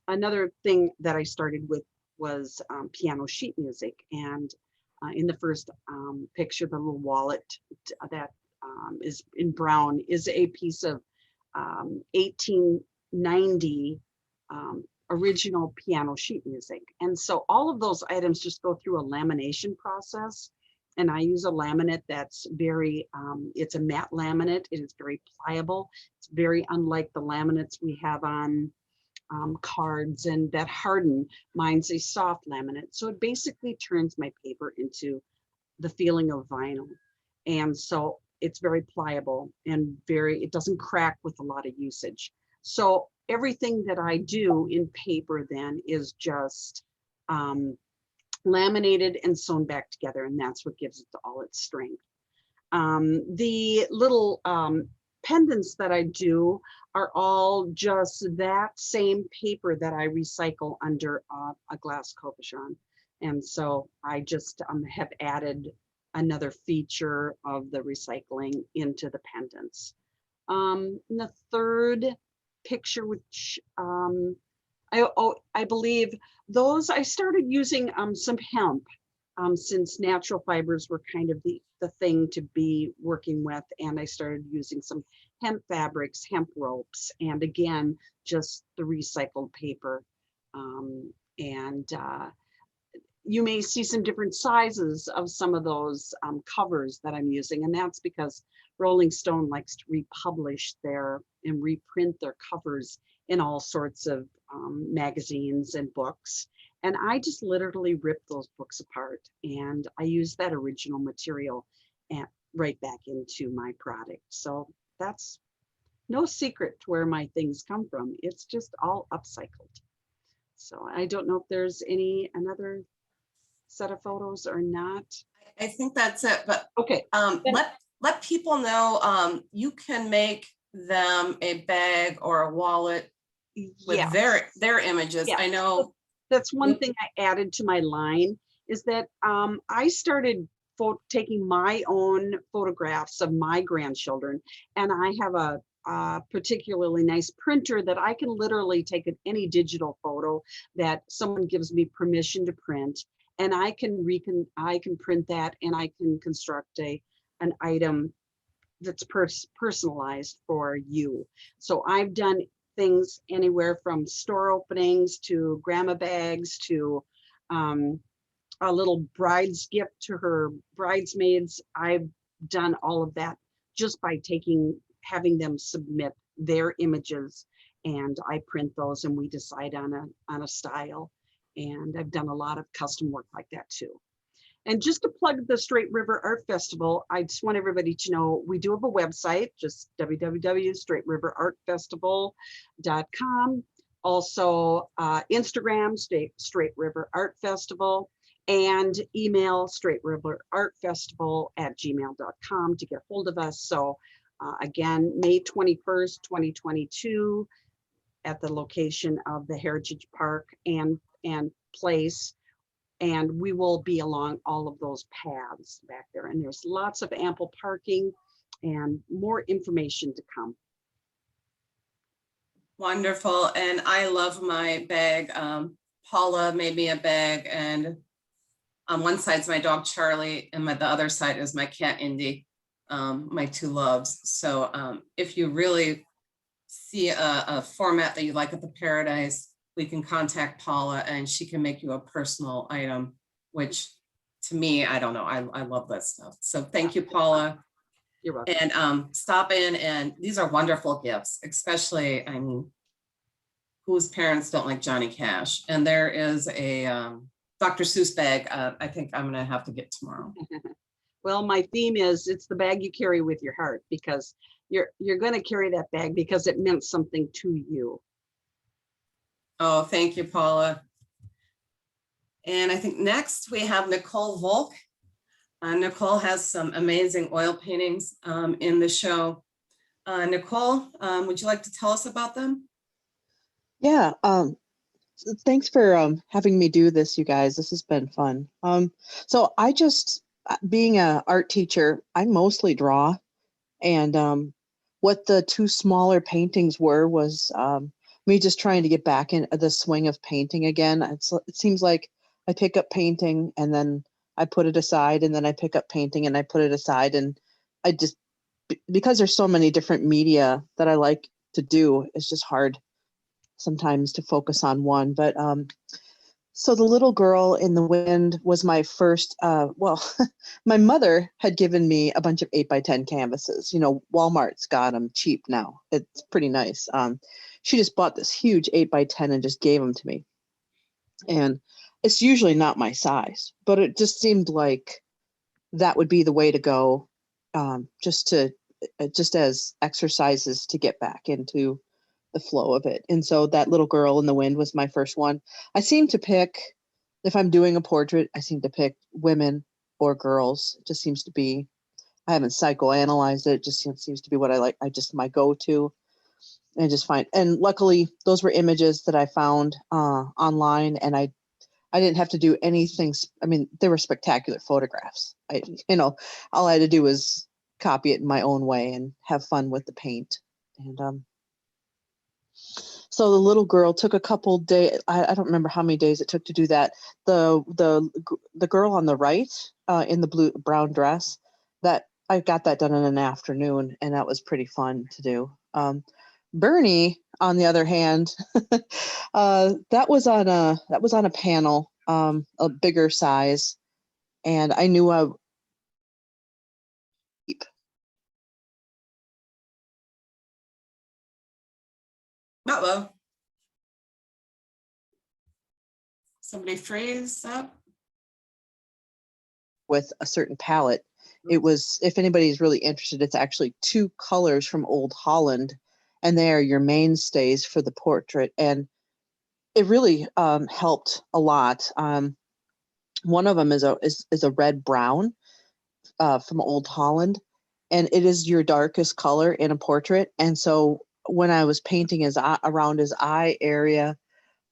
another thing that I started with was piano sheet music. And in the first picture, the little wallet that is in brown is a piece of 1890 original piano sheet music. And so all of those items just go through a lamination process. And I use a laminate that's very, it's a matte laminate. It is very pliable. It's very unlike the laminates we have on cards and that harden. Mine's a soft laminate. So it basically turns my paper into the feeling of vinyl. And so it's very pliable and it doesn't crack with a lot of usage. So everything that I do in paper then is just laminated and sewn back together, and that's what gives it all its strength. The little pendants that I do are all just that same paper that I recycle under a glass cabochon. And so I just have added another feature of the recycling into the pendants. The third picture, which I believe those, I started using some hemp since natural fibers were kind of the thing to be working with. And I started using some hemp fabrics, hemp ropes, and again, just the recycled paper. You may see some different sizes of some of those covers that I'm using. And that's because Rolling Stone likes to republish and reprint their covers in all sorts of magazines and books. And I just literally rip those books apart, and I use that original material and right back into my product. So that's no secret to where my things come from. It's just all upcycled. So I don't know if there's another set of photos or not. I think that's it, but okay. Let people know you can make them a bag or a wallet with their images. Yeah. I know that's one thing I added to my line, is that I started taking my own photographs of my grandchildren, and I have a particularly nice printer that I can literally take any digital photo that someone gives me permission to print, and I can print that, and I can construct an item that's personalized for you. So I've done things anywhere from store openings to grandma bags to a little bride's gift to her bridesmaids. I've done all of that just by having them submit their images and I print those and we decide on a style. And I've done a lot of custom work like that too. And just to plug the Straight River Art Festival, I just want everybody to know we do have a website, just www.straightriverartfestival.com. Also Instagram, Straight River Art Festival, and email straightriverartfestival@gmail.com to get hold of us. So again, May 21st, 2022, at the location of the Heritage Park and Place. And we will be along all of those paths back there. And there's lots of ample parking and more information to come. Wonderful. And I love my bag. Paula made me a bag, and on one side's my dog Charlie, and the other side is my cat Indy, my two loves. So if you really see a format that you like at the Paradise, we can contact Paula and she can make you a personal item, which to me, I don't know, I love that stuff. So thank you, Paula. You're welcome. And stop in, and these are wonderful gifts, especially, I mean, whose parents don't like Johnny Cash? And there is a Dr. Seuss bag. I think I'm gonna have to get tomorrow. Well, my theme is it's the bag you carry with your heart, because you're going to carry that bag because it meant something to you. Oh, thank you, Paula. And I think next we have Nicole Volk. Nicole has some amazing oil paintings in the show. Nicole, would you like to tell us about them? Yeah, thanks for having me do this, you guys. This has been fun. So I just, being an art teacher, I mostly draw. And what the two smaller paintings were was me just trying to get back in the swing of painting again. It seems like I pick up painting and then I put it aside, and then I pick up painting and I put it aside. And I just, because there's so many different media that I like to do, it's just hard sometimes to focus on one. But so the little girl in the wind was my first, well, my mother had given me a bunch of 8x10 canvases. You know, Walmart's got them cheap now. It's pretty nice. She just bought this huge 8x10 and just gave them to me. And it's usually not my size, but it just seemed like that would be the way to go, just as exercises to get back into the flow of it. And so that little girl in the wind was my first one. I seem to pick, if I'm doing a portrait, I seem to pick women or girls. It just seems to be, I haven't psychoanalyzed it. It just seems to be what I like. My go-to. And I just find, and luckily those were images that I found online, and I didn't have to do anything. I mean, they were spectacular photographs. All I had to do was copy it in my own way and have fun with the paint. And so the little girl took a couple days. I don't remember how many days it took to do that. The girl on the right in the brown dress, that I got that done in an afternoon, and that was pretty fun to do. Bernie, on the other hand, that was on a panel, a bigger size, and I knew I. Uh-oh. Somebody freeze up? With a certain palette. It was, if anybody's really interested, it's actually 2 colors from Old Holland, and they are your mainstays for the portrait. And it really helped a lot. One of them is a red brown from Old Holland, and it is your darkest color in a portrait. And so when I was painting around his eye area,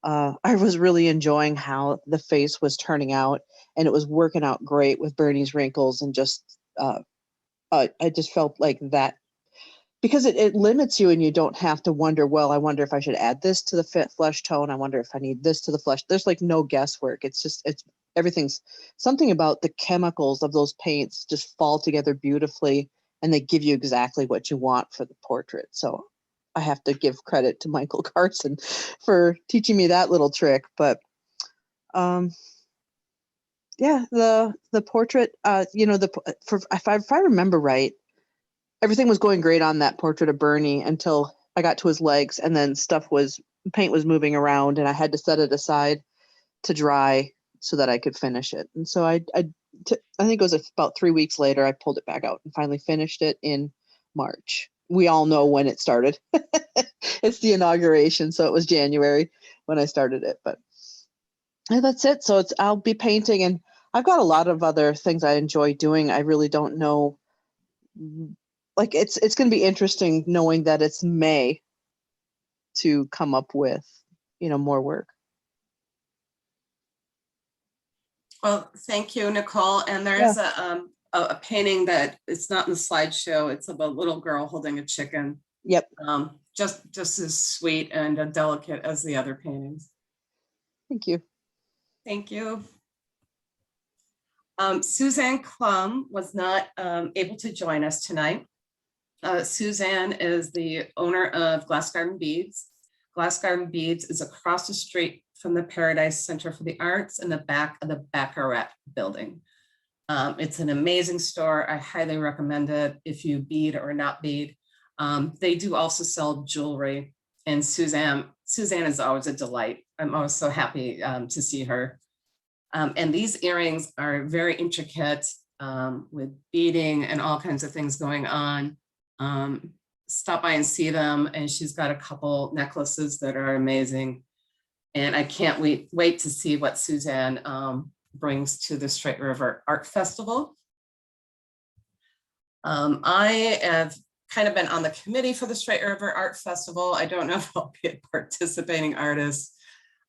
I was really enjoying how the face was turning out, and it was working out great with Bernie's wrinkles. And just I just felt like that, because it limits you, and you don't have to wonder, well, I wonder if I should add this to the flesh tone. I wonder if I need this to the flesh. There's like no guesswork. It's everything's something about the chemicals of those paints just fall together beautifully, and they give you exactly what you want for the portrait. So I have to give credit to Michael Carson for teaching me that little trick. But yeah, the portrait, if I remember right, everything was going great on that portrait of Bernie until I got to his legs, and then paint was moving around, and I had to set it aside to dry so that I could finish it. And so I think it was about 3 weeks later, I pulled it back out and finally finished it in March. We all know when it started. It's the inauguration, so it was January when I started it, but yeah, that's it. So I'll be painting, and I've got a lot of other things I enjoy doing. I really don't know. Like it's going to be interesting knowing that it's May to come up with, more work. Well, thank you, Nicole. And there is a painting that it's not in the slideshow. It's of a little girl holding a chicken. Yep. Just as sweet and delicate as the other paintings. Thank you. Thank you. Suzanne Klum was not able to join us tonight. Suzanne is the owner of Glass Garden Beads. Glass Garden Beads is across the street from the Paradise Center for the Arts in the back of the Baccarat building. It's an amazing store. I highly recommend it if you bead or not bead. They do also sell jewelry, and Suzanne is always a delight. I'm always so happy to see her. And these earrings are very intricate with beading and all kinds of things going on. Stop by and see them. And she's got a couple necklaces that are amazing. And I can't wait to see what Suzanne brings to the Straight River Art Festival. I have kind of been on the committee for the Straight River Art Festival. I don't know if I'll be a participating artist,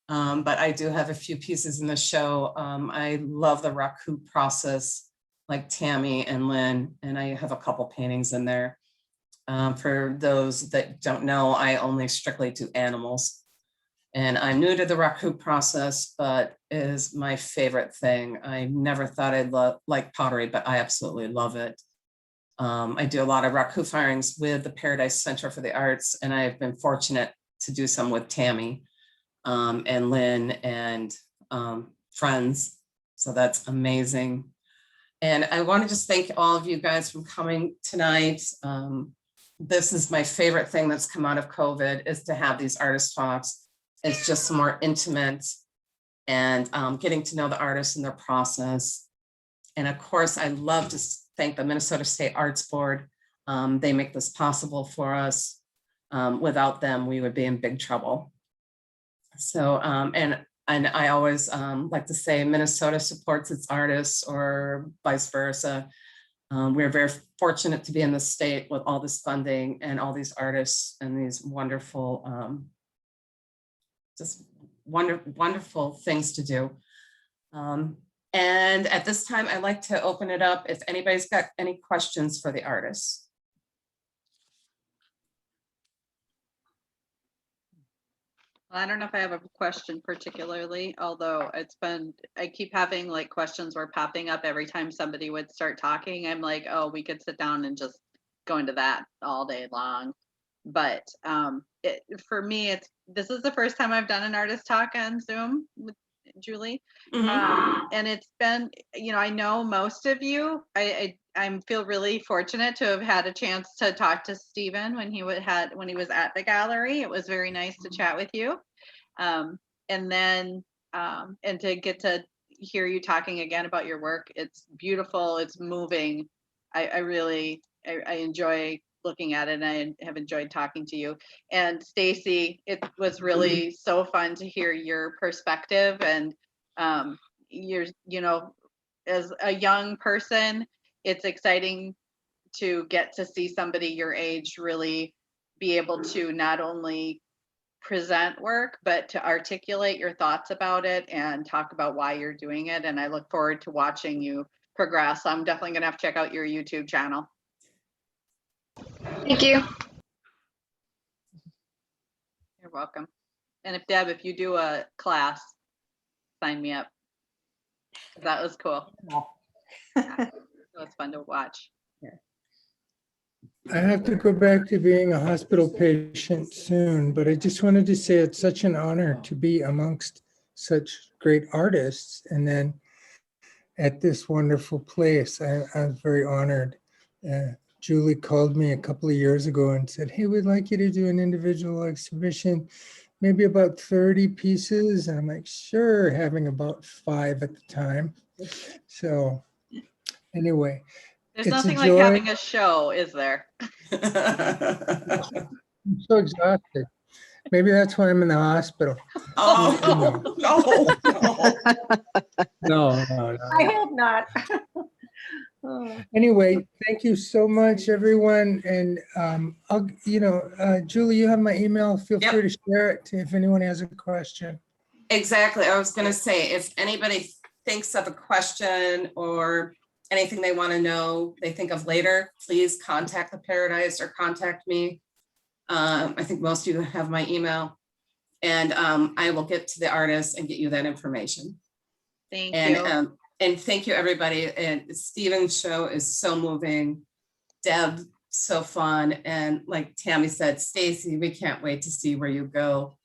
but I do have a few pieces in the show. I love the raku process, like Tammy and Lynn, and I have a couple paintings in there. For those that don't know, I only strictly do animals. And I'm new to the raku process, but it is my favorite thing. I never thought I'd like pottery, but I absolutely love it. I do a lot of raku firings with the Paradise Center for the Arts, and I've been fortunate to do some with Tammy and Lynn and friends. So that's amazing. And I want to just thank all of you guys for coming tonight. This is my favorite thing that's come out of COVID, is to have these artist talks. It's just more intimate and getting to know the artists and their process. And of course, I love to thank the Minnesota State Arts Board. They make this possible for us. Without them, we would be in big trouble. So, and I always like to say Minnesota supports its artists, or vice versa. We're very fortunate to be in the state with all this funding and all these artists and these wonderful, just wonderful things to do. And at this time, I'd like to open it up if anybody's got any questions for the artists. I don't know if I have a question particularly, although I keep having like questions were popping up every time somebody would start talking. I'm like, oh, we could sit down and just go into that all day long. But for me, this is the first time I've done an artist talk on Zoom with Julie. And it's been, I know most of you. I feel really fortunate to have had a chance to talk to Stephen when he was at the gallery. It was very nice to chat with you. And then and to get to hear you talking again about your work. It's beautiful, it's moving. I really enjoy looking at it, and I have enjoyed talking to you. And Stacie, it was really so fun to hear your perspective, and you're, as a young person, it's exciting to get to see somebody your age really be able to not only present work, but to articulate your thoughts about it and talk about why you're doing it. And I look forward to watching you progress. I'm definitely gonna have to check out your YouTube channel. Thank you. You're welcome. And if you do a class, sign me up. That was cool. Yeah. It was fun to watch. I have to go back to being a hospital patient soon, but I just wanted to say it's such an honor to be amongst such great artists. And then at this wonderful place, I was very honored. Julie called me a couple of years ago and said, hey, we'd like you to do an individual exhibition, maybe about 30 pieces. And I'm like, sure, having about 5 at the time. So anyway, There's it's a nothing like joy. having a show, is there? I'm so exhausted. Maybe that's why I'm in the hospital. Oh, no. No. I hope not. Oh. Anyway, thank you so much, everyone. And Julie, you have my email. Feel Yep. free to share it if anyone has a question. Exactly. I was going to say, if anybody thinks of a question or anything they want to know, they think of later, please contact the Paradise or contact me. I think most of you have my email, and I will get to the artist and get you that information. Thank And you. and thank you, everybody. And Stephen's show is so moving. Deb, so fun. And like Tammy said, Stacie, we can't wait to see where you go.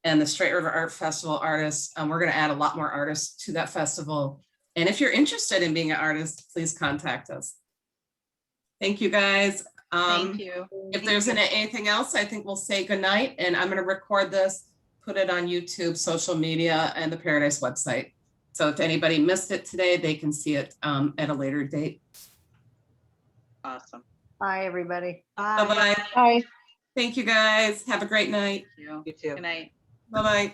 And the Straight River Art Festival artists, we're going to add a lot more artists to that festival. And if you're interested in being an artist, please contact us. Thank you, guys. Thank you. If there's anything else, I think we'll say goodnight. And I'm going to record this, put it on YouTube, social media, and the Paradise website. So if anybody missed it today, they can see it at a later date. Awesome. Bye, everybody. Bye-bye. Bye. Thank you, guys. Have a great night. You You too. Good night. Bye-bye.